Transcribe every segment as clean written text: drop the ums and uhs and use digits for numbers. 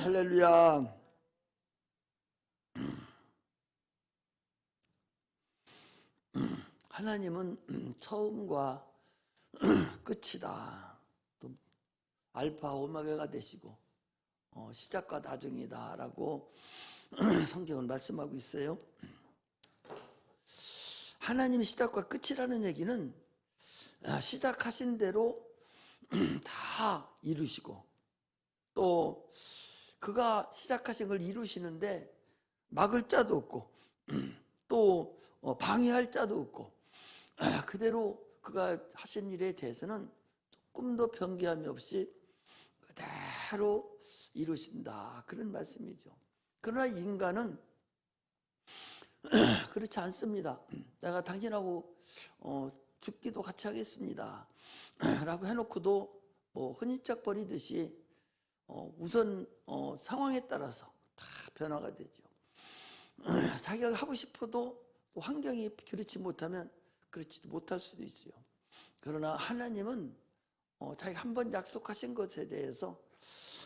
할렐루야. 하나님은 처음과 끝이다. 또 알파 오메가가 되시고 시작과 나중이다 라고 성경은 말씀하고 있어요. 하나님이 시작과 끝이라는 얘기는 시작하신 대로 다 이루시고, 또 그가 시작하신 걸 이루시는데 막을 자도 없고 또 방해할 자도 없고, 그대로 그가 하신 일에 대해서는 조금도 변개함이 없이 그대로 이루신다, 그런 말씀이죠. 그러나 인간은 그렇지 않습니다. 내가 당신하고 죽기도 같이 하겠습니다 라고 해놓고도 흔히짝 버리듯이 우선 상황에 따라서 다 변화가 되죠. 자기가 하고 싶어도 또 환경이 그렇지 못하면 그렇지 못할 수도 있어요. 그러나 하나님은 자기가 한번 약속하신 것에 대해서,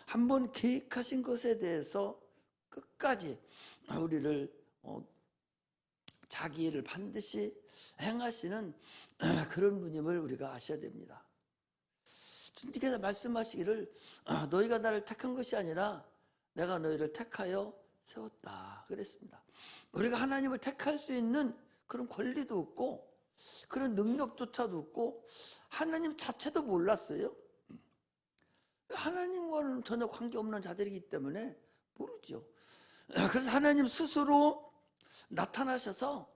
한번 계획하신 것에 대해서 끝까지 우리를 자기 일을 반드시 행하시는 그런 분임을 우리가 아셔야 됩니다. 주님께서 말씀하시기를 너희가 나를 택한 것이 아니라 내가 너희를 택하여 세웠다 그랬습니다. 우리가 하나님을 택할 수 있는 그런 권리도 없고 그런 능력조차도 없고 하나님 자체도 몰랐어요. 하나님과는 전혀 관계없는 자들이기 때문에 모르죠. 그래서 하나님 스스로 나타나셔서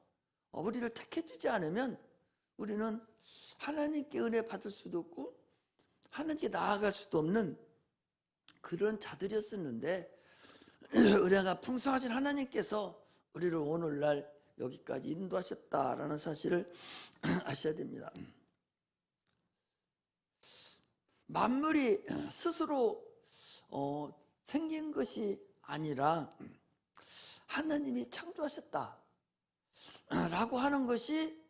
우리를 택해주지 않으면 우리는 하나님께 은혜 받을 수도 없고 하나님께 나아갈 수도 없는 그런 자들이었었는데, 은혜가 풍성하신 하나님께서 우리를 오늘날 여기까지 인도하셨다라는 사실을 아셔야 됩니다. 만물이 스스로 생긴 것이 아니라 하나님이 창조하셨다 라고 하는 것이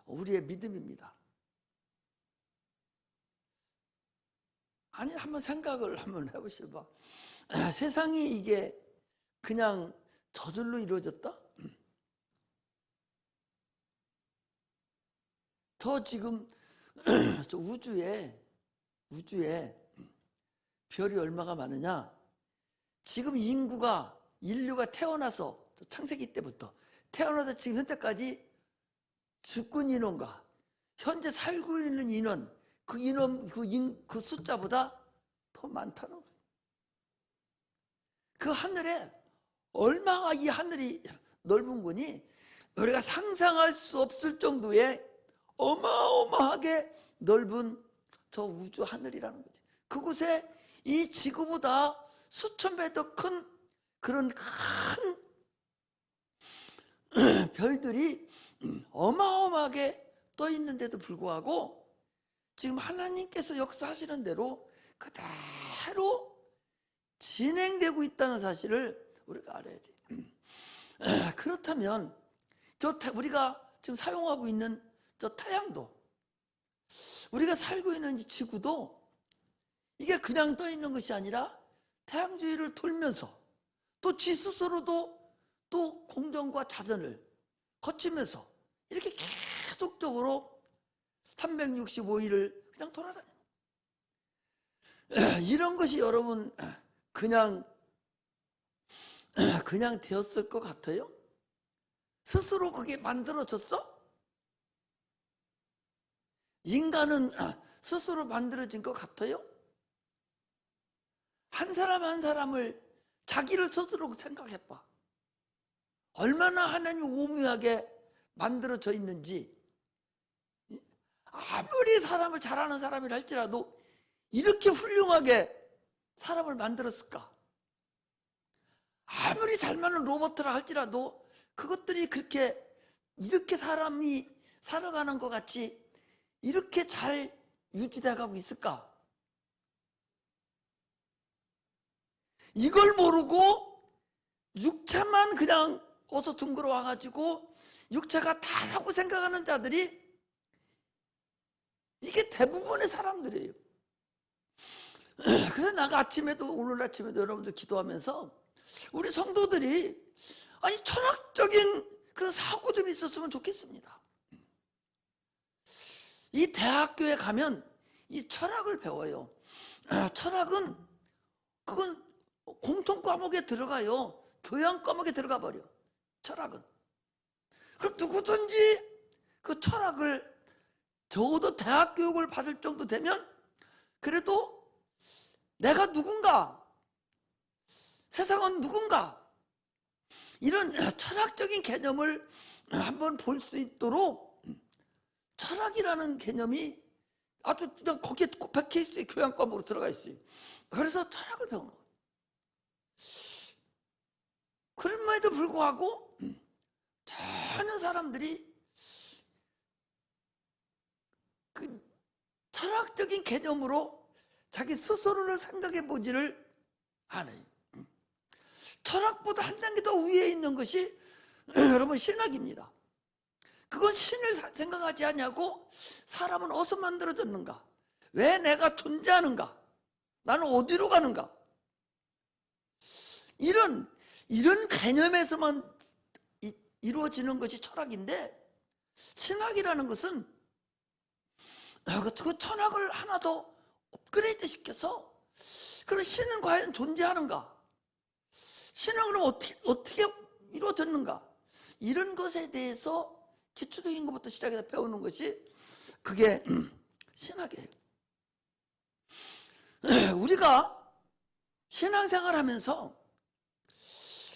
우리의 믿음입니다. 아니, 한번 생각을 한번 해보셔봐. 세상이 이게 그냥 저절로 이루어졌다? 저 지금 저 우주에 별이 얼마가 많으냐? 지금 인류가 태어나서 창세기 때부터 태어나서 지금 현재까지 죽은 인원과 현재 살고 있는 인원, 그 숫자보다 더 많다는 거예요. 그 하늘에 얼마나 이 하늘이 넓은 거니 우리가 상상할 수 없을 정도의 어마어마하게 넓은 저 우주 하늘이라는 거지. 그곳에 이 지구보다 수천 배 더 큰 그런 큰 별들이 어마어마하게 떠 있는데도 불구하고 지금 하나님께서 역사하시는 대로 그대로 진행되고 있다는 사실을 우리가 알아야 돼요. 그렇다면 우리가 지금 사용하고 있는 저 태양도, 우리가 살고 있는 이 지구도 이게 그냥 떠 있는 것이 아니라 태양 주위를 돌면서 또 지 스스로도 또 공전과 자전을 거치면서 이렇게 계속적으로 365일을 그냥 돌아다닙니다. 이런 것이 여러분 그냥 되었을 것 같아요? 스스로 그게 만들어졌어? 인간은 스스로 만들어진 것 같아요? 한 사람 한 사람을, 자기를 스스로 생각해봐. 얼마나 하나님이 오묘하게 만들어져 있는지. 아무리 사람을 잘하는 사람이라 할지라도 이렇게 훌륭하게 사람을 만들었을까? 아무리 잘 맞는 로봇이라 할지라도 그것들이 이렇게 사람이 살아가는 것 같이 이렇게 잘 유지돼 가고 있을까? 이걸 모르고 육체만 그냥 어서 둥그러 와가지고 육체가 다라고 생각하는 자들이 이게 대부분의 사람들이에요. 그래서 내가 아침에도, 오늘 아침에도 여러분들 기도하면서 우리 성도들이 아니 철학적인 그런 사고 좀 있었으면 좋겠습니다. 이 대학교에 가면 이 철학을 배워요. 철학은 그건 공통 과목에 들어가요. 교양 과목에 들어가 버려. 철학은. 그럼 누구든지 그 철학을 적어도 대학 교육을 받을 정도 되면 그래도 내가 누군가, 세상은 누군가, 이런 철학적인 개념을 한번 볼 수 있도록 철학이라는 개념이 아주 그냥 거기에 박혀 있어요. 교양 과목으로 들어가 있어요. 그래서 철학을 배우는 거예요. 그럼에도 불구하고 전혀 사람들이 그 철학적인 개념으로 자기 스스로를 생각해 보지를 않아요. 철학보다 한 단계 더 위에 있는 것이 여러분 신학입니다. 그건 신을 생각하지 않냐고, 사람은 어디서 만들어졌는가, 왜 내가 존재하는가, 나는 어디로 가는가, 이런 개념에서만 이루어지는 것이 철학인데, 신학이라는 것은 그 철학을 하나 더 업그레이드 시켜서 그런 신은 과연 존재하는가, 신은 그럼 어떻게 이루어졌는가, 이런 것에 대해서 기초적인 것부터 시작해서 배우는 것이 그게 신학이에요. 우리가 신앙생활하면서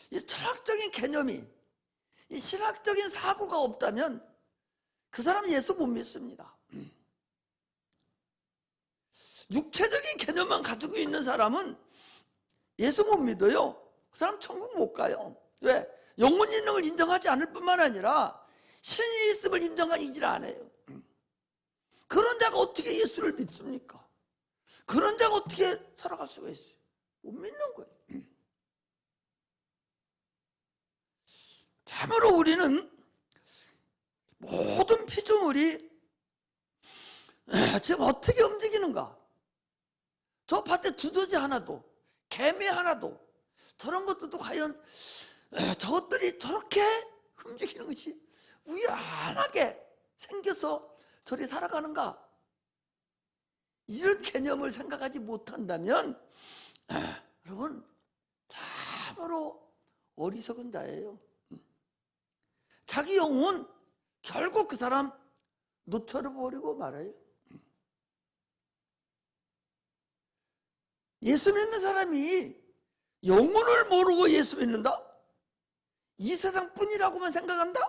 이 철학적인 개념이, 이 신학적인 사고가 없다면 그 사람은 예수 못 믿습니다. 육체적인 개념만 가지고 있는 사람은 예수 못 믿어요. 그 사람 천국 못 가요. 왜? 영혼 있는 걸 인정하지 않을 뿐만 아니라 신이 있음을 인정하지 않아요. 그런 자가 어떻게 예수를 믿습니까? 그런 자가 어떻게 살아갈 수가 있어요? 못 믿는 거예요. 참으로 우리는 모든 피조물이 지금 어떻게 움직이는가, 저 밭에 두더지 하나도, 개미 하나도, 저런 것들도 과연 저것들이 저렇게 움직이는 것이 우연하게 생겨서 저리 살아가는가, 이런 개념을 생각하지 못한다면 여러분 참으로 어리석은 자예요. 자기 영혼 결국 그 사람 놓쳐버리고 말아요. 예수 믿는 사람이 영혼을 모르고 예수 믿는다? 이 세상뿐이라고만 생각한다?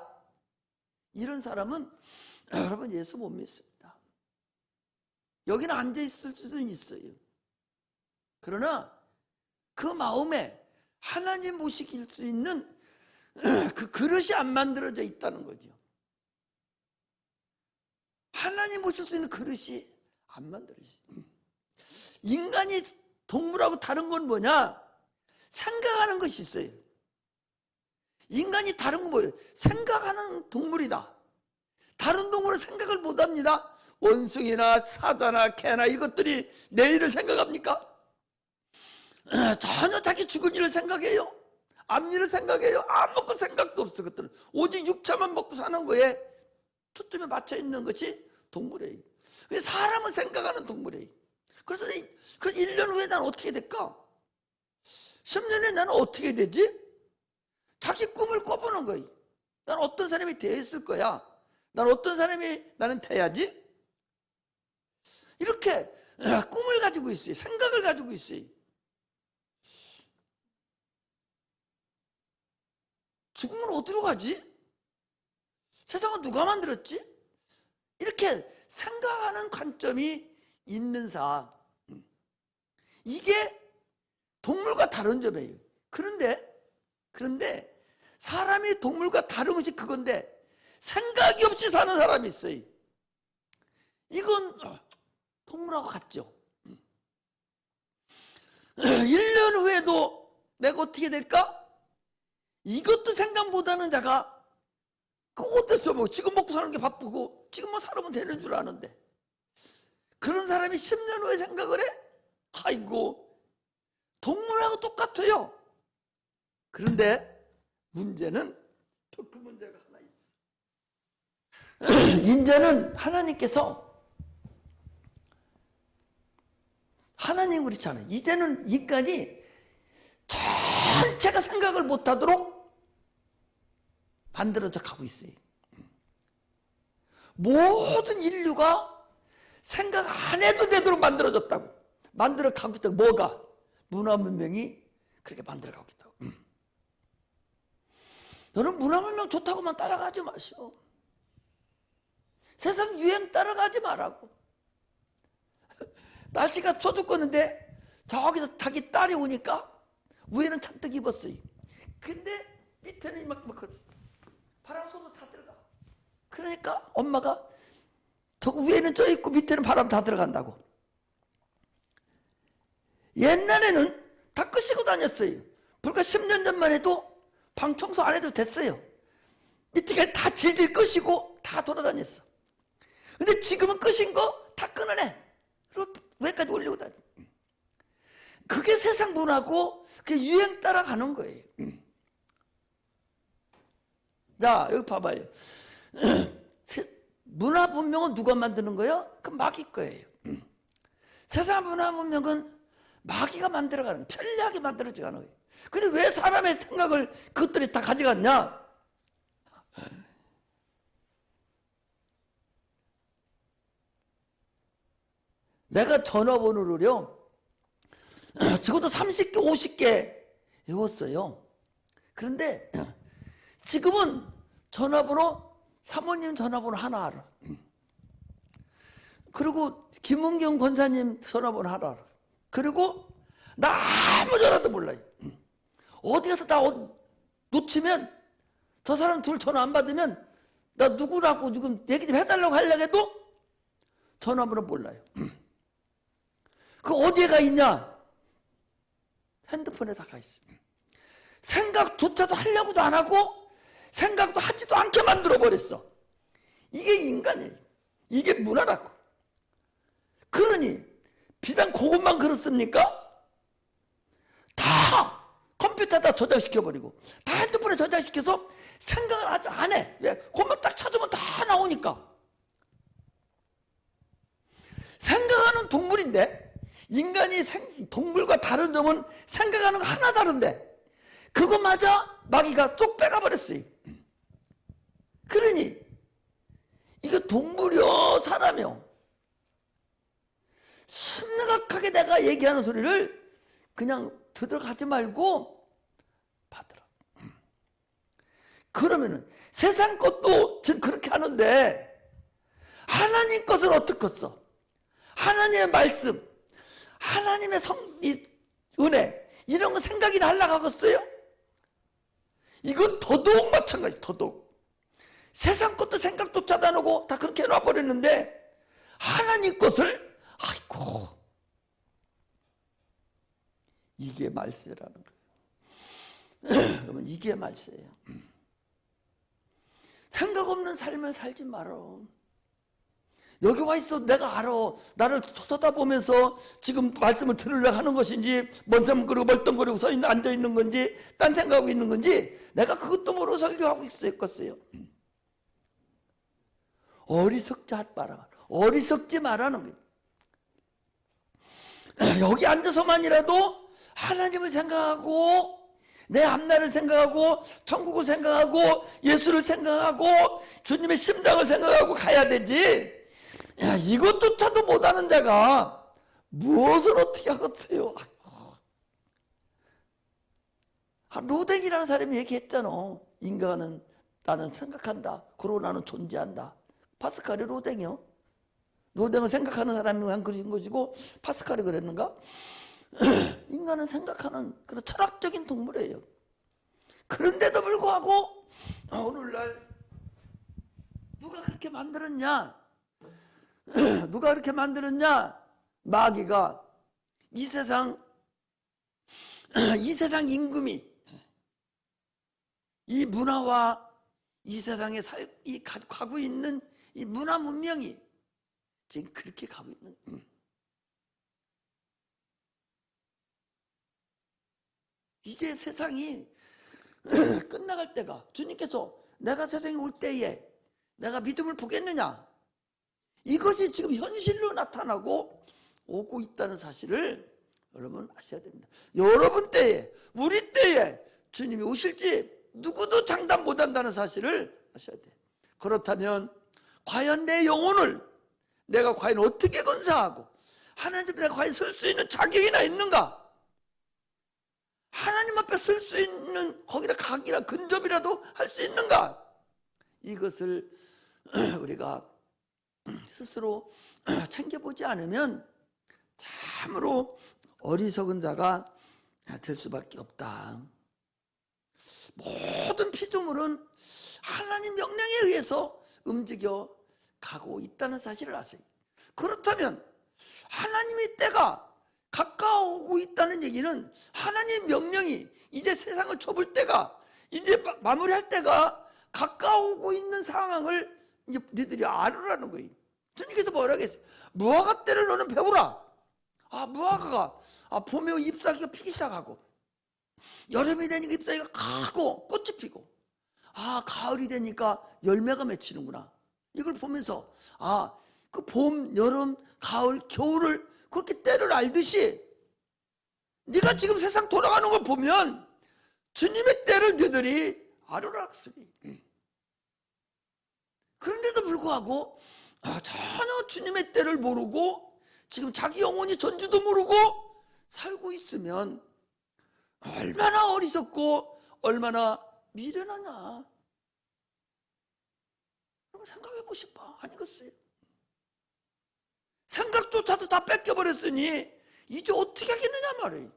이런 사람은 여러분 예수 못 믿습니다. 여기는 앉아있을 수도 있어요. 그러나 그 마음에 하나님 모시길 수 있는 그 그릇이 안 만들어져 있다는 거죠. 하나님 모실 수 있는 그릇이 안 만들어져 있어요. 인간이 동물하고 다른 건 뭐냐? 생각하는 것이 있어요. 인간이 다른 건 뭐예요? 생각하는 동물이다. 다른 동물은 생각을 못합니다. 원숭이나 사자나 개나 이것들이 내일을 생각합니까? 전혀 자기 죽을 일을 생각해요. 앞일을 생각해요. 아무것도 생각도 없어. 그것들은 오직 육체만 먹고 사는 거에 초점에 맞춰 있는 것이 동물이에요. 사람은 생각하는 동물이에요. 그래서 1년 후에 나는 어떻게 될까? 10년 후에 나는 어떻게 되지? 자기 꿈을 꿔보는 거예요. 나는 어떤 사람이 되었을 거야. 나는 어떤 사람이 나는 돼야지? 이렇게 꿈을 가지고 있어요. 생각을 가지고 있어요. 죽으면 어디로 가지? 세상은 누가 만들었지? 이렇게 생각하는 관점이 있는 사, 이게 동물과 다른 점이에요. 그런데 사람이 동물과 다른 것이 그건데 생각이 없이 사는 사람이 있어요. 이건 동물하고 같죠. 1년 후에도 내가 어떻게 될까? 이것도 생각 못하는 자가 그거 어땠어? 뭐 지금 먹고 사는 게 바쁘고 지금만 살아면 되는 줄 아는데, 그런 사람이 10년 후에 생각을 해? 아이고, 동물하고 똑같아요. 그런데 문제는 더 큰 문제가 하나 있어요. 이제는 하나님 그렇지 않아요. 이제는 인간이 전체가 생각을 못하도록 만들어져 가고 있어요. 모든 인류가 생각 안 해도 되도록 만들어졌다고. 만들어 가고 있다고. 뭐가? 문화문명이 그렇게 만들어 가고 있다고. 너는 문화문명 좋다고만 따라가지 마시오. 세상 유행 따라가지 말라고. 날씨가 추워 죽겠는데 저기서 자기 딸이 오니까 위에는 잔뜩 입었어요. 근데 밑에는 이만큼 바람 쏘도 다 들어가. 그러니까 엄마가 저 위에는 쪄 있고 밑에는 바람 다 들어간다고. 옛날에는 다 끄시고 다녔어요. 불과 10년 전만 해도 방 청소 안 해도 됐어요. 밑에가 다 질질 끄시고 다 돌아다녔어. 근데 지금은 끄신 거 다 끊어내. 그리고 위에까지 올리고 다니. 그게 세상 문화고 그게 유행 따라가는 거예요. 자, 여기 봐봐요. 문화 문명은 누가 만드는 거예요? 그 마귀 거예요. 세상 문화 문명은 마귀가 만들어가는, 편리하게 만들어지는 거예요. 근데 왜 사람의 생각을 그것들이 다 가져갔냐? 내가 전화번호를요, 적어도 30개, 50개 외웠어요. 그런데 지금은 사모님 전화번호 하나 알아. 그리고 김은경 권사님 전화번호 하나 알아. 그리고 나 아무 전화도 몰라요. 어디 가서 나 놓치면 저 사람 둘 전화 안 받으면 나 누구라고 지금 얘기 좀 해달라고 하려고 해도 전화번호 몰라요. 그 어디에 가 있냐? 핸드폰에 다 가 있어요. 생각조차도 하려고도 안 하고 생각도 하지도 않게 만들어버렸어. 이게 인간이에요. 이게 문화라고. 그러니 비단 그것만 그렇습니까? 다 컴퓨터에다 저장시켜버리고 다 핸드폰에 저장시켜서 생각을 아주 안 해. 왜? 그것만 딱 찾으면 다 나오니까. 생각하는 동물인데 인간이 동물과 다른 점은 생각하는 거 하나 다른데 그거마저 마귀가 쏙 빼가버렸어요. 그러니 이거 동물이요 사람이요 심각하게 내가 얘기하는 소리를 그냥 들어가지 말고 받으라. 그러면은 세상 것도 지금 그렇게 하는데 하나님 것은 어떻게 써? 하나님의 말씀, 하나님의 은혜 이런 거 생각이나 하려고 하겠어요? 이건 더더욱 마찬가지. 더더욱 세상 것도 생각조차도 안 하고 다 그렇게 놔버렸는데 하나님 것을 아이고 이게 말세라는 거예요. 여러분 이게 말세예요. 생각 없는 삶을 살지 말어. 여기 와 있어 내가 알아. 나를 쳐다보면서 지금 말씀을 들으려고 하는 것인지 먼저거리고 멀뚱거리고 앉아있는 건지 딴 생각하고 있는 건지 내가 그것도 모르고 설교하고 있었겠어요. 어리석지 말라는 거예요. 여기 앉아서만이라도 하나님을 생각하고 내 앞날을 생각하고 천국을 생각하고 예수를 생각하고 주님의 심장을 생각하고 가야 되지. 야, 이것조차도 못하는 자가 무엇을 어떻게 하겠어요? 로댕이라는 사람이 얘기했잖아. 인간은 나는 생각한다. 그러고 나는 존재한다. 파스칼이 로댕이요. 로댕은 생각하는 사람이 그러신 것이고 파스칼이 그랬는가? 인간은 생각하는 그런 철학적인 동물이에요. 그런데도 불구하고 오늘날 누가 그렇게 만들었냐? 누가 그렇게 만들었냐? 마귀가 이 세상 임금이 이 문화와 이 세상에 가고 있는 이 문화 문명이 지금 그렇게 가고 있는 이제 세상이 끝나갈 때가, 주님께서 내가 세상에 올 때에 내가 믿음을 보겠느냐, 이것이 지금 현실로 나타나고 오고 있다는 사실을 여러분 아셔야 됩니다. 여러분 때에, 우리 때에 주님이 오실지 누구도 장담 못한다는 사실을 아셔야 돼요. 그렇다면 과연 내 영혼을 내가 과연 어떻게 건사하고 하나님 앞에 과연 설 수 있는 자격이나 있는가? 하나님 앞에 설 수 있는 거기다 각이나 근접이라도 할 수 있는가? 이것을 우리가 스스로 챙겨보지 않으면 참으로 어리석은 자가 될 수밖에 없다. 모든 피조물은 하나님 명령에 의해서 움직여 가고 있다는 사실을 아세요. 그렇다면 하나님의 때가 가까우고 있다는 얘기는 하나님 명령이 이제 세상을 접을 때가, 이제 마무리할 때가 가까우고 있는 상황을 이제 너희들이 알으라는 거예요. 주님께서 뭐라고 했어요? 무화과 때를 너는 배우라. 무화과가 봄에 잎사귀가 피기 시작하고, 여름이 되니까 잎사귀가 크고 꽃이 피고, 가을이 되니까 열매가 맺히는구나. 이걸 보면서 그 봄, 여름, 가을, 겨울을 그렇게 때를 알듯이 네가 지금 세상 돌아가는 걸 보면 주님의 때를 너희들이 알으라 하시니. 그런데도 불구하고 전혀 주님의 때를 모르고 지금 자기 영혼이 전주도 모르고 살고 있으면 얼마나 어리석고 얼마나 미련하냐. 그럼 생각해 보시봐. 아니겠어요? 생각조차도 다 뺏겨버렸으니 이제 어떻게 하겠느냐 말이에요.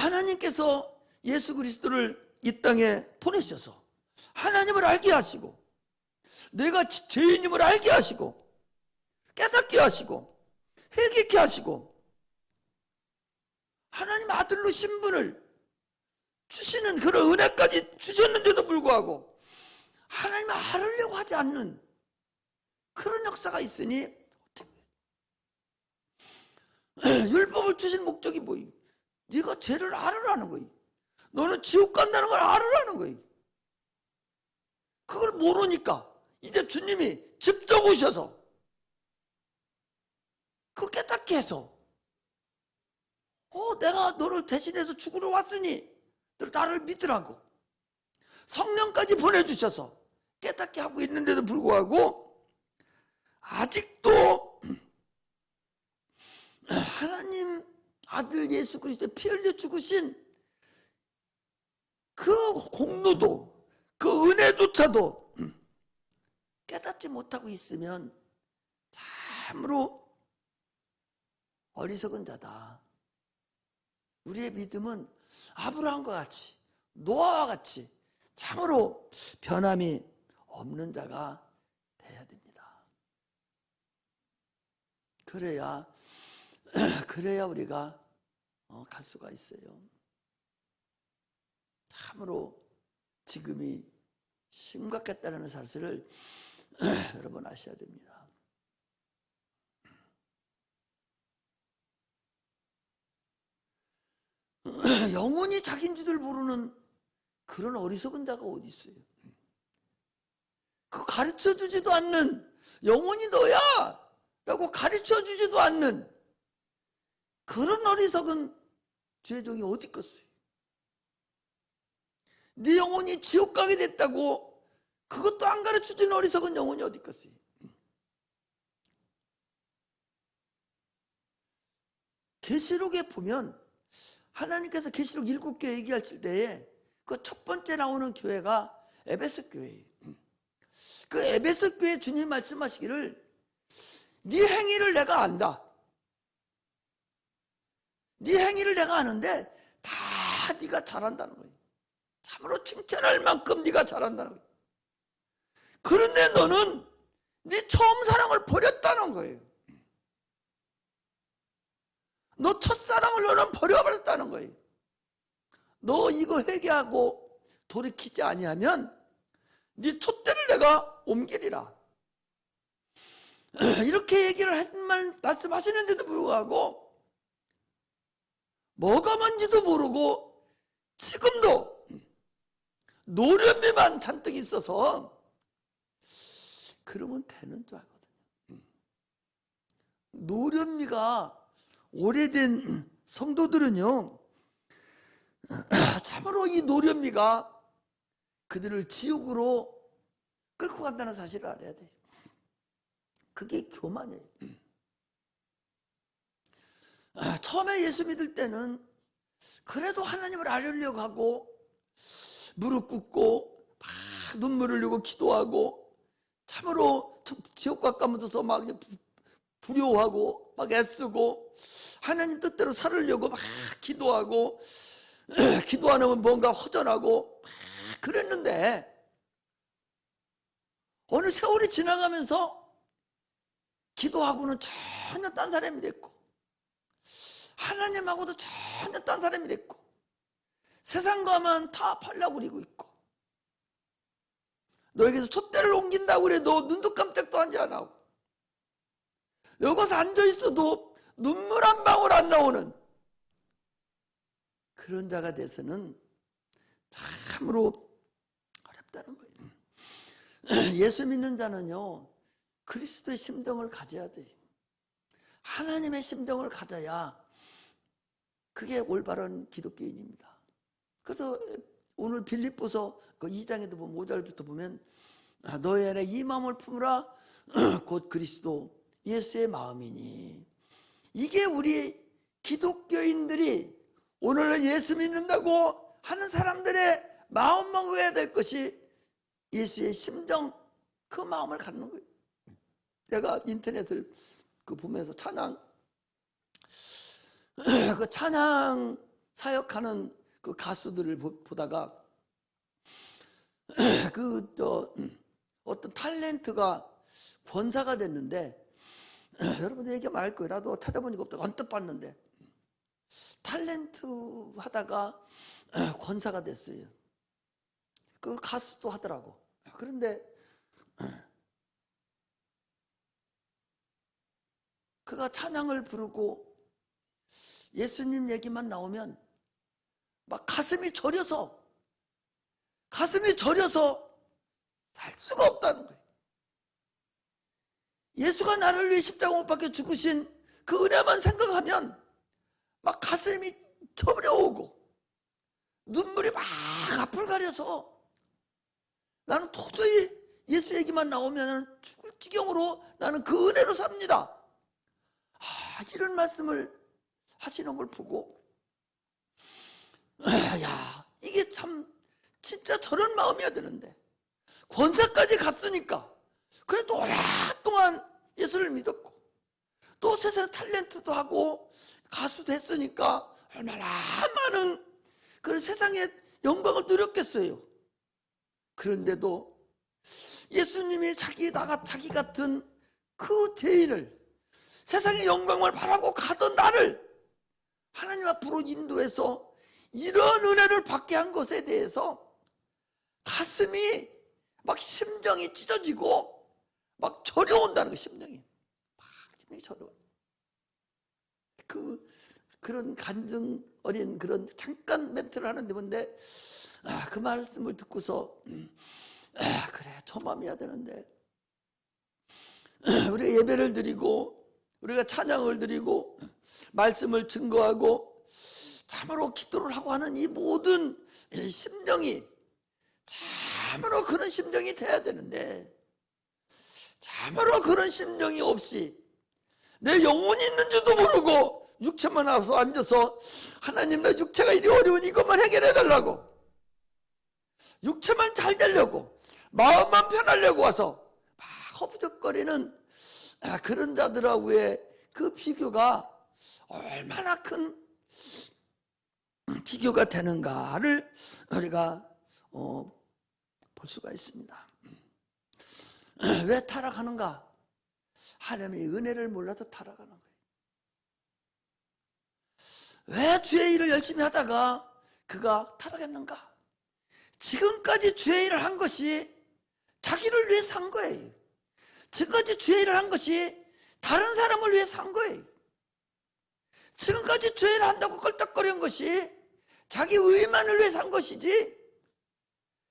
하나님께서 예수 그리스도를 이 땅에 보내셔서 하나님을 알게 하시고, 내가 죄인임을 알게 하시고, 깨닫게 하시고, 회개케 하시고, 하나님 아들로 신분을 주시는 그런 은혜까지 주셨는데도 불구하고 하나님을 알으려고 하지 않는 그런 역사가 있으니 율법을 주신 목적이 뭐예요? 네가 죄를 알으라는 거예요. 너는 지옥 간다는 걸 알으라는 거예요. 그걸 모르니까 이제 주님이 직접 오셔서 그 깨닫게 해서 내가 너를 대신해서 죽으러 왔으니 너 나를 믿으라고 성령까지 보내주셔서 깨닫게 하고 있는데도 불구하고 아직도 하나님 아들 예수 그리스도의 피 흘려 죽으신 그 공로도, 그 은혜조차도 깨닫지 못하고 있으면 참으로 어리석은 자다. 우리의 믿음은 아브라함과 같이, 노아와 같이 참으로 변함이 없는 자가 돼야 됩니다. 그래야 우리가 갈 수가 있어요. 참으로 지금이 심각했다는 사실을 여러분 아셔야 됩니다. 영원히 자기인 줄을 모르는 그런 어리석은 자가 어디 있어요? 그 가르쳐주지도 않는, 영원히 너야 라고 가르쳐주지도 않는 그런 어리석은 죄종이 어디 있겠어요? 네 영혼이 지옥 가게 됐다고 그것도 안 가르쳐주는 어리석은 영혼이 어디 있겠어요? 계시록에 보면 하나님께서 계시록 7개 얘기하실 때에 그 첫 번째 나오는 교회가 에베소 교회예요. 그 에베소 교회 주님 말씀하시기를 네 행위를 내가 안다. 네 행위를 내가 아는데 다 네가 잘한다는 거예요. 참으로 칭찬할 만큼 네가 잘한다는 거예요. 그런데 너는 네 처음 사랑을 버렸다는 거예요. 너 첫사랑을 너는 버려버렸다는 거예요. 너 이거 회개하고 돌이키지 아니하면 네 촛대를 내가 옮기리라. 이렇게 얘기를 말씀하시는데도 불구하고 뭐가 뭔지도 모르고 지금도 노련미만 잔뜩 있어서 그러면 되는 줄 알거든요. 노련미가 오래된 성도들은요, 참으로 이 노련미가 그들을 지옥으로 끌고 간다는 사실을 알아야 돼요. 그게 교만이에요. 처음에 예수 믿을 때는 그래도 하나님을 알려고 하고 무릎 꿇고 막 눈물 흘리고 기도하고 참으로 지옥 가까워져서 막 두려워하고 막 애쓰고 하나님 뜻대로 살으려고 막 기도하고 기도 안 하면 뭔가 허전하고 막 그랬는데 어느 세월이 지나가면서 기도하고는 전혀 딴 사람이 됐고 하나님하고도 전혀 딴 사람이 됐고 세상과만 다 팔라구리고 있고 너에게서 촛대를 옮긴다고 그래도 눈도 깜짝도 안 하고 여기서 앉아있어도 눈물 한 방울 안 나오는 그런 자가 돼서는 참으로 어렵다는 거예요. 예수 믿는 자는요 그리스도의 심정을 가져야 돼요. 하나님의 심정을 가져야 그게 올바른 기독교인입니다. 그래서 오늘 빌립보서 그 2장에도 보면 5절부터 보면 너희 안에 이 마음을 품으라 곧 그리스도 예수의 마음이니 이게 우리 기독교인들이 오늘은 예수 믿는다고 하는 사람들의 마음 먹어야 될 것이 예수의 심정 그 마음을 갖는 거예요. 내가 인터넷을 보면서 그 찬양 사역하는 그 가수들을 보다가 어떤 탤런트가 권사가 됐는데 여러분들 얘기 말할 거예요. 나도 찾아보니까 없다가 언뜻 봤는데 탤런트 하다가 권사가 됐어요. 그 가수도 하더라고. 그런데 그가 찬양을 부르고 예수님 얘기만 나오면 막 가슴이 저려서 살 수가 없다는 거예요. 예수가 나를 위해 십자가 못 박혀 죽으신 그 은혜만 생각하면 막 가슴이 저려오고 눈물이 막 앞을 가려서 나는 도저히 예수 얘기만 나오면 죽을 지경으로 나는 그 은혜로 삽니다. 이런 말씀을 하시는 걸 보고 야 이게 참 진짜 저런 마음이어야 되는데 권사까지 갔으니까 그래도 오랫동안 예수를 믿었고 또 세상 탤런트도 하고 가수도 했으니까 얼마나 많은 그런 세상의 영광을 누렸겠어요. 그런데도 예수님이 자기 같은 그 죄인을 세상의 영광을 바라고 가던 나를 하나님 앞으로 인도해서 이런 은혜를 받게 한 것에 대해서 가슴이 막 심정이 찢어지고 막 저려온다는 거. 심정이 저려온 그런 간증 어린 그런 잠깐 멘트를 하는데 뭔데 그 말씀을 듣고서 그래 저 마음이어야 되는데 우리가 예배를 드리고 우리가 찬양을 드리고 말씀을 증거하고 참으로 기도를 하고 하는 이 모든 심정이 참으로 그런 심정이 돼야 되는데 참으로 그런 심정이 없이 내 영혼이 있는 줄도 모르고 육체만 와서 앉아서 하나님 나 육체가 이리 어려우니 이것만 해결해 달라고 육체만 잘 되려고 마음만 편하려고 와서 막 허부적거리는 그런 자들하고의 그 비교가 얼마나 큰 비교가 되는가를 우리가 볼 수가 있습니다. 왜 타락하는가? 하나님의 은혜를 몰라서 타락하는 거예요. 왜 주의 일을 열심히 하다가 그가 타락했는가? 지금까지 주의 일을 한 것이 자기를 위해서 한 거예요. 지금까지 주의 일을 한 것이 다른 사람을 위해서 한 거예요. 지금까지 죄를 한다고 껄떡거리는 것이 자기 의만을 위해서 한 것이지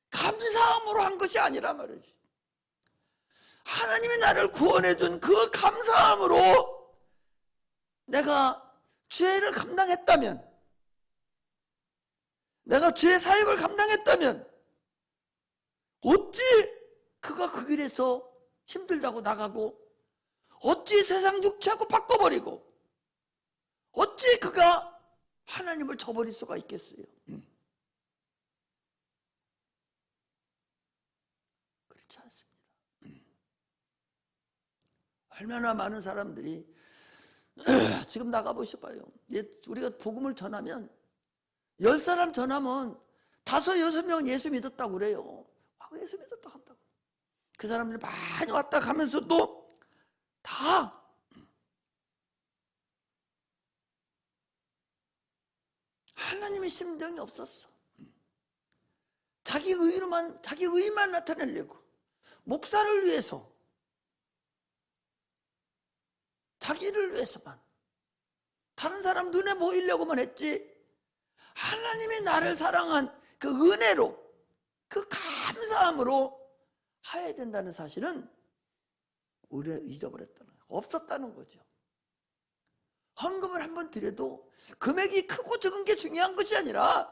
감사함으로 한 것이 아니라 말이지. 하나님이 나를 구원해 준 그 감사함으로 내가 죄를 감당했다면, 내가 죄 사역을 감당했다면 어찌 그가 그 길에서 힘들다고 나가고, 어찌 세상 육체하고 바꿔버리고, 어찌 그가 하나님을 저버릴 수가 있겠어요? 그렇지 않습니다. 얼마나 많은 사람들이 지금 나가보셔봐요. 우리가 복음을 전하면 10사람 전하면 5, 6명 예수 믿었다고 그래요. 예수 믿었다고 한다고. 그 사람들이 많이 왔다 가면서도 다 하나님의 심정이 없었어. 자기 의만 나타내려고, 목사를 위해서, 자기를 위해서만, 다른 사람 눈에 보이려고만 했지, 하나님이 나를 사랑한 그 은혜로, 그 감사함으로 하야 된다는 사실은 우리가 잊어버렸다는 거예요. 없었다는 거죠. 헌금을 한번 드려도 금액이 크고 적은 게 중요한 것이 아니라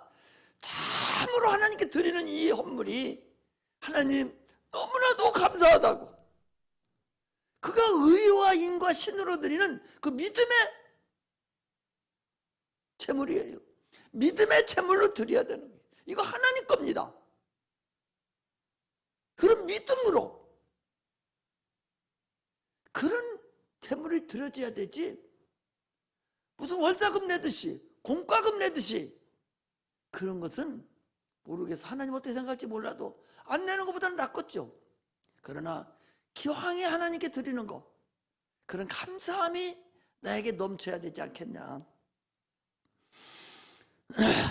참으로 하나님께 드리는 이 헌물이 하나님 너무나도 감사하다고, 그가 의와 인과 신으로 드리는 그 믿음의 제물이에요. 믿음의 제물로 드려야 되는 거예요. 이거 하나님 겁니다. 그런 믿음으로 그런 제물이 드려져야 되지, 무슨 월사금 내듯이, 공과금 내듯이, 그런 것은 모르겠어. 하나님 어떻게 생각할지 몰라도 안 내는 것보다는 낫겠죠. 그러나 기왕에 하나님께 드리는 것, 그런 감사함이 나에게 넘쳐야 되지 않겠냐.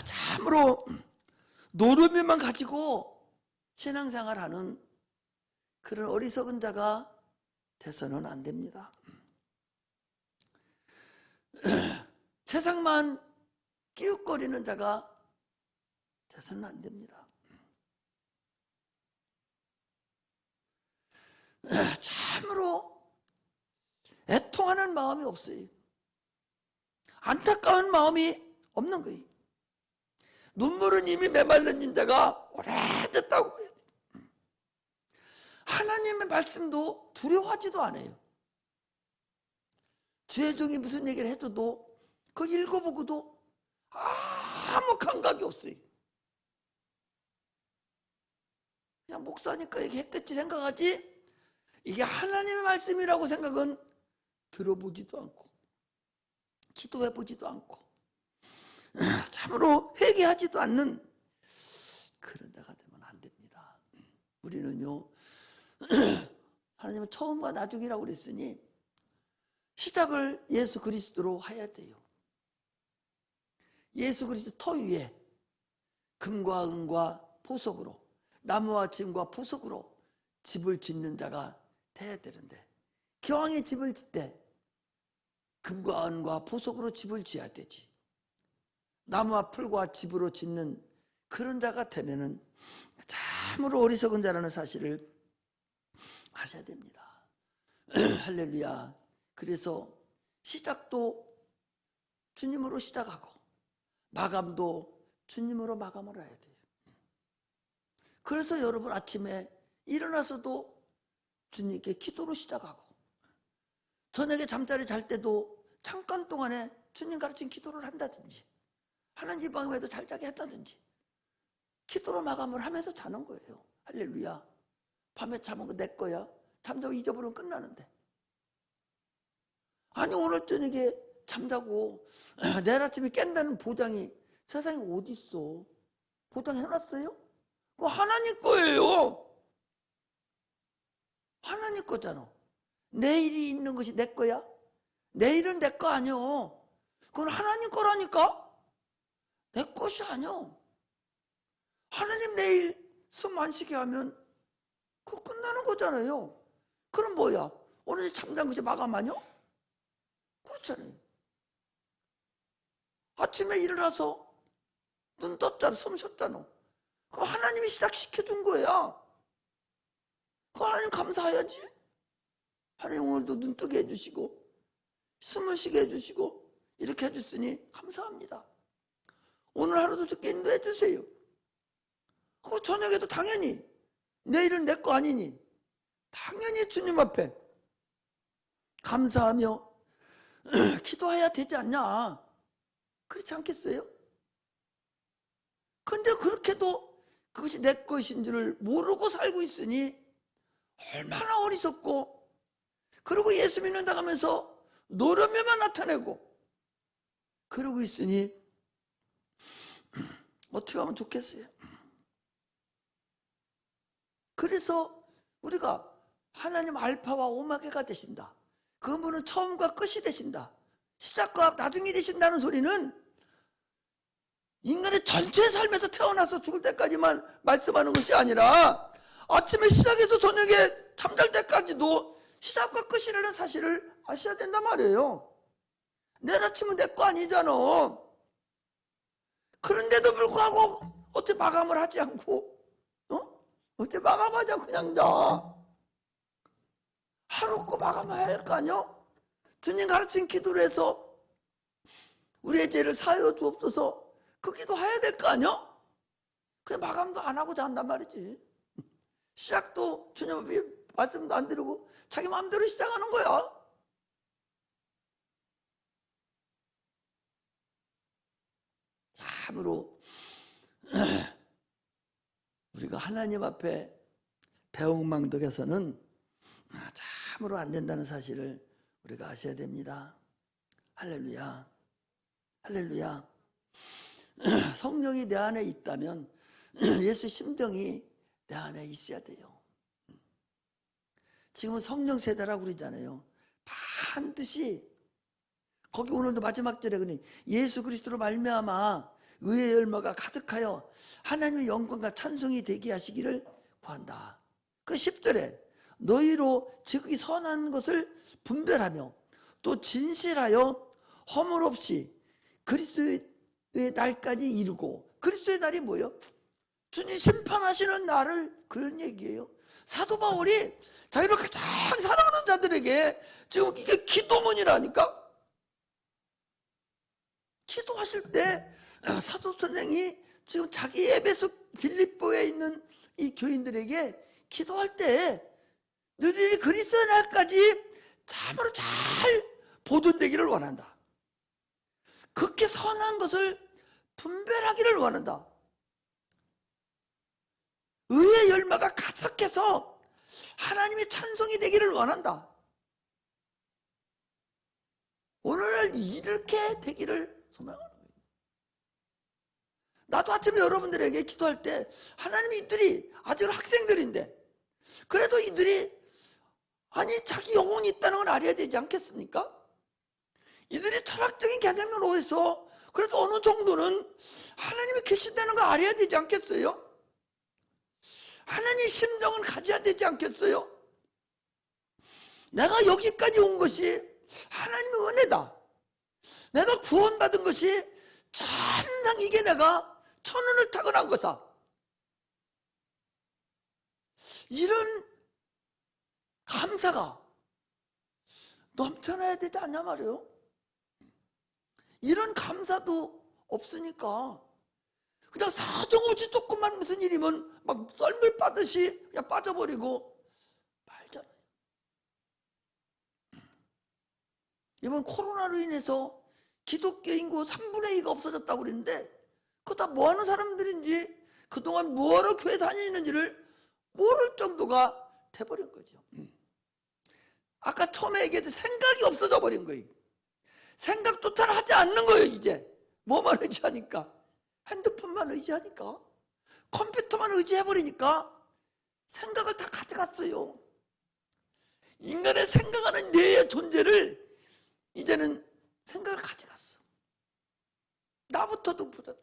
참으로 노름이만 가지고 신앙생활하는 그런 어리석은 자가 돼서는 안 됩니다. 세상만 끼웃거리는 자가 돼서는 안 됩니다. 참으로 애통하는 마음이 없어요. 안타까운 마음이 없는 거예요. 눈물은 이미 메말른 자가 오래됐다고 해요. 하나님의 말씀도 두려워하지도 않아요. 죄종이 무슨 얘기를 해줘도 그거 읽어보고도 아무 감각이 없어요. 그냥 목사니까 얘기했겠지 생각하지, 이게 하나님의 말씀이라고 생각은 들어보지도 않고 기도해보지도 않고 참으로 회개하지도 않는 그런 자가 되면 안 됩니다. 우리는요, 하나님은 처음과 나중이라고 그랬으니 시작을 예수 그리스도로 해야 돼요. 예수 그리스도 터 위에 금과 은과 보석으로, 나무와 짐과 보석으로 집을 짓는 자가 돼야 되는데, 기왕에 집을 짓되 금과 은과 보석으로 집을 지어야 되지. 나무와 풀과 집으로 짓는 그런 자가 되면은 참으로 어리석은 자라는 사실을 아셔야 됩니다. 할렐루야. 그래서 시작도 주님으로 시작하고 마감도 주님으로 마감을 해야 돼요. 그래서 여러분 아침에 일어나서도 주님께 기도로 시작하고, 저녁에 잠자리 잘 때도 잠깐 동안에 주님 가르친 기도를 한다든지, 하나님 방에도 잘 자게 했다든지 기도로 마감을 하면서 자는 거예요. 할렐루야. 밤에 잠은 거 내 거야. 잠자고 잊어버리면 끝나는데. 아니 오늘 저녁에 잠자고 내일 아침에 깬다는 보장이 세상에 어디 있어? 보장해놨어요? 그거 하나님 거예요. 하나님 거잖아. 내일이 있는 것이 내 거야? 내일은 내 거 아니요. 그건 하나님 거라니까? 내 것이 아니요. 하나님 내일 숨 안 쉬게 하면 그거 끝나는 거잖아요. 그럼 뭐야? 오늘 잠잔 것이 마감 아니요? 그렇잖아요. 아침에 일어나서 눈 떴잖아, 숨 쉬었잖아. 그럼 하나님이 시작시켜준 거야. 그 하나님 감사해야지. 하나님 오늘도 눈 뜨게 해주시고 숨을 쉬게 해주시고 이렇게 해줬으니 감사합니다. 오늘 하루도 좋게 인도해 주세요. 그 저녁에도 당연히 내일은 내 거 아니니 당연히 주님 앞에 감사하며 기도해야 되지 않냐. 그렇지 않겠어요? 근데 그렇게도 그것이 내 것인 줄을 모르고 살고 있으니 얼마나 어리석고, 그리고 예수 믿는다 하면서 노름에만 나타내고 그러고 있으니 어떻게 하면 좋겠어요? 그래서 우리가 하나님 알파와 오메가가 되신다, 그분은 처음과 끝이 되신다, 시작과 나중이 되신다는 소리는 인간의 전체 삶에서 태어나서 죽을 때까지만 말씀하는 것이 아니라 아침에 시작해서 저녁에 잠잘 때까지도 시작과 끝이라는 사실을 아셔야 된단 말이에요. 내일 아침은 내 거 아니잖아. 그런데도 불구하고 어떻게 마감을 하지 않고 어떻게 마감하자 그냥 자. 하루 거 마감해야 할 거 아니야? 주님 가르친 기도를 해서 우리의 죄를 사하여 주옵소서, 그 기도해야 될 거 아니야? 그냥 마감도 안 하고 잔단 말이지. 시작도 주님 앞에 말씀도 안 드리고 자기 마음대로 시작하는 거야. 참으로 우리가 하나님 앞에 배웅망덕해서는 참으로 안 된다는 사실을 우리가 아셔야 됩니다. 할렐루야, 할렐루야. 성령이 내 안에 있다면 예수 심정이 내 안에 있어야 돼요. 지금은 성령 세대라고 그러잖아요. 반드시 거기 오늘도 마지막 절에 그러니 예수 그리스도로 말미암아 의의 열매가 가득하여 하나님의 영광과 찬송이 되게 하시기를 구한다. 그 10절에 너희로 지극히 선한 것을 분별하며 또 진실하여 허물 없이 그리스도의 날까지 이루고, 그리스도의 날이 뭐예요? 주님 심판하시는 날을, 그런 얘기예요. 사도 바울이 자기를 가장 사랑하는 자들에게 지금 이게 기도문이라니까. 기도하실 때 사도 선생이 지금 자기 에베소 빌립보에 있는 이 교인들에게 기도할 때 너희들이 그리스도의 날까지 참으로 잘 보존되기를 원한다. 그렇게 선한 것을 분별하기를 원한다. 의의 열매가 가득해서 하나님의 찬송이 되기를 원한다. 오늘날 이렇게 되기를 소망하는 거예요. 나도 아침에 여러분들에게 기도할 때 하나님이 이들이 아직 학생들인데 그래도 이들이 자기 영혼이 있다는 걸 알아야 되지 않겠습니까? 이들이 철학적인 개념으로 오해서 그래도 어느 정도는 하나님이 계신다는 걸 알아야 되지 않겠어요? 하나님의 심정을 가져야 되지 않겠어요? 내가 여기까지 온 것이 하나님의 은혜다. 내가 구원받은 것이 전상 이게 내가 천운을 타고난 거다. 이런 감사가 넘쳐나야 되지 않냐 말이에요. 이런 감사도 없으니까 그냥 사정없이 조금만 무슨 일이면 막 썰물 빠듯이 그냥 빠져버리고 말잖아요. 이번 코로나로 인해서 기독교 인구 3분의 2가 없어졌다고 그랬는데 그거 다 뭐하는 사람들인지, 그동안 뭐하러 교회 다니는지를 모를 정도가 돼버린 거죠. 아까 처음에 얘기했듯이 생각이 없어져 버린 거예요. 생각조차 하지 않는 거예요. 이제 뭐만 의지하니까, 핸드폰만 의지하니까, 컴퓨터만 의지해버리니까 생각을 다 가져갔어요. 인간의 생각하는 뇌의 존재를 이제는 생각을 가져갔어. 나부터도 보자.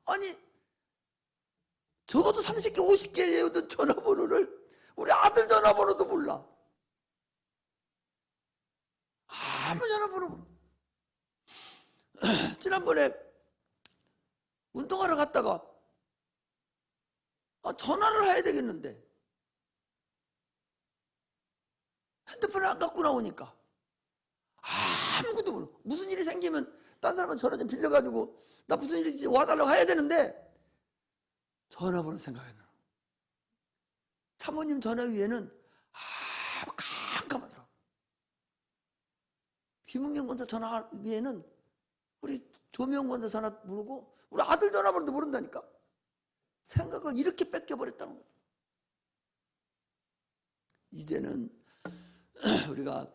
아니 적어도 30개 50개 외우던 전화번호를 우리 아들 전화번호도 몰라. 아무 전화번호 몰라. 지난번에 운동하러 갔다가 전화를 해야 되겠는데 핸드폰을 안 갖고 나오니까 아무것도 모르고, 무슨 일이 생기면 딴 사람한테 전화 좀 빌려가지고 나 무슨 일이지 와달라고 해야 되는데 전화번호 생각이 나. 사모님 전화 위에는 깜깜하더라고. 김은경 권사 전화 위에는 우리 조명 권사 전화 모르고 우리 아들 전화번호도 모른다니까. 생각을 이렇게 뺏겨버렸다는 거예요. 이제는 우리가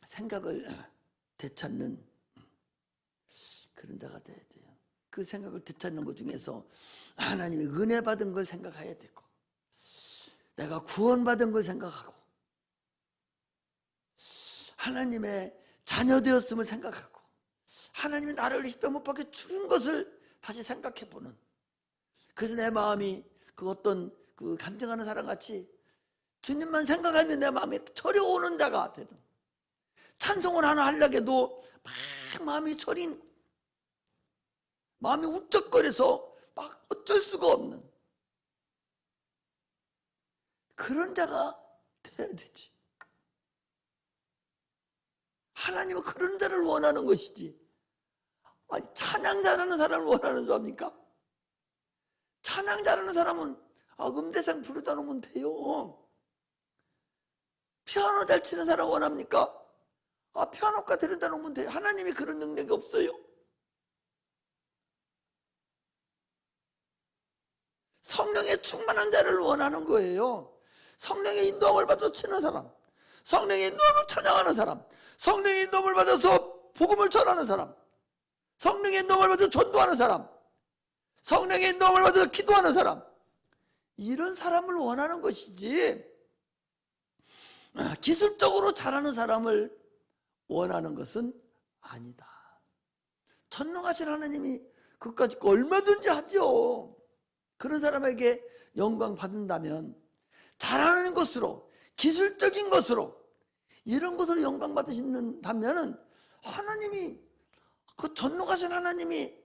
생각을 되찾는 그런 자가 돼야 돼요. 그 생각을 되찾는 것 중에서 하나님이 은혜 받은 걸 생각해야 되고, 내가 구원받은 걸 생각하고, 하나님의 자녀 되었음을 생각하고, 하나님이 나를 십자가 못 박혀 죽은 것을 다시 생각해보는, 그래서 내 마음이 그 어떤 그 간증하는 사람같이 주님만 생각하면 내 마음이 저려오는 자가 되는, 찬송을 하나 하려고 해도 막 마음이 저린, 마음이 울적거려서 막 어쩔 수가 없는 그런 자가 돼야 되지. 하나님은 그런 자를 원하는 것이지, 아니 찬양 잘하는 사람을 원하는 줄 압니까? 찬양 잘하는 사람은 음대상 부르다 놓으면 돼요. 피아노 잘 치는 사람 원합니까? 피아노과 들여다 놓으면 돼요. 하나님이 그런 능력이 없어요. 성령의 충만한 자를 원하는 거예요. 성령의 인도함을 받아서 치는 사람, 성령의 인도함을 찬양하는 사람, 성령의 인도함을 받아서 복음을 전하는 사람, 성령의 인도함을 받아서 전도하는 사람, 성령의 인도함을 받아서 기도하는 사람, 이런 사람을 원하는 것이지, 기술적으로 잘하는 사람을 원하는 것은 아니다. 전능하신 하나님이 그것까지 얼마든지 하죠. 그런 사람에게 영광 받는다면, 잘하는 것으로, 기술적인 것으로, 이런 것으로 영광 받으신다면 하나님이, 그 전능하신 하나님이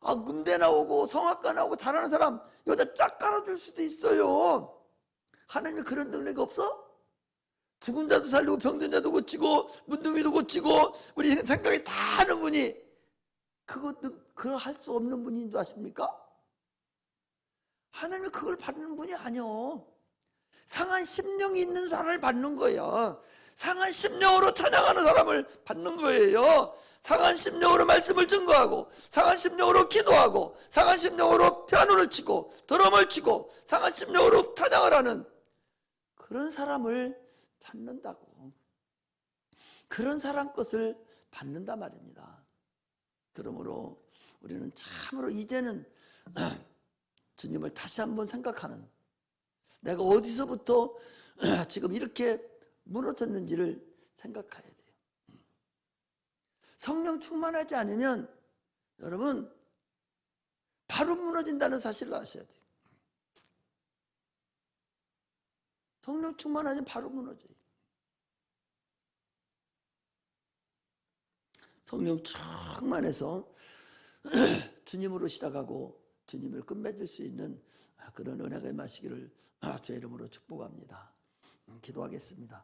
음대 나오고 성악가 나오고 잘하는 사람 여자 짝 깔아줄 수도 있어요. 하나님이 그런 능력이 없어? 죽은 자도 살리고 병든 자도 고치고 문둥이도 고치고 우리 생각이 다 하는 분이 그거 할 수 없는 분인 줄 아십니까? 하나님이 그걸 받는 분이 아니요. 상한 심령이 있는 사람을 받는 거예요. 상한 심령으로 찬양하는 사람을 받는 거예요. 상한 심령으로 말씀을 증거하고, 상한 심령으로 기도하고, 상한 심령으로 피아노를 치고 드럼을 치고 상한 심령으로 찬양을 하는 그런 사람을 찾는다고. 그런 사람 것을 받는단 말입니다. 그러므로 우리는 참으로 이제는 주님을 다시 한번 생각하는, 내가 어디서부터 지금 이렇게 무너졌는지를 생각해야 돼요. 성령 충만하지 않으면 여러분 바로 무너진다는 사실을 아셔야 돼요. 성령 충만하면 바로 무너져요. 성령 충만해서 주님으로 시작하고 주님을 끝맺을 수 있는 그런 은혜가 임하시기를 주의 이름으로 축복합니다. 기도하겠습니다.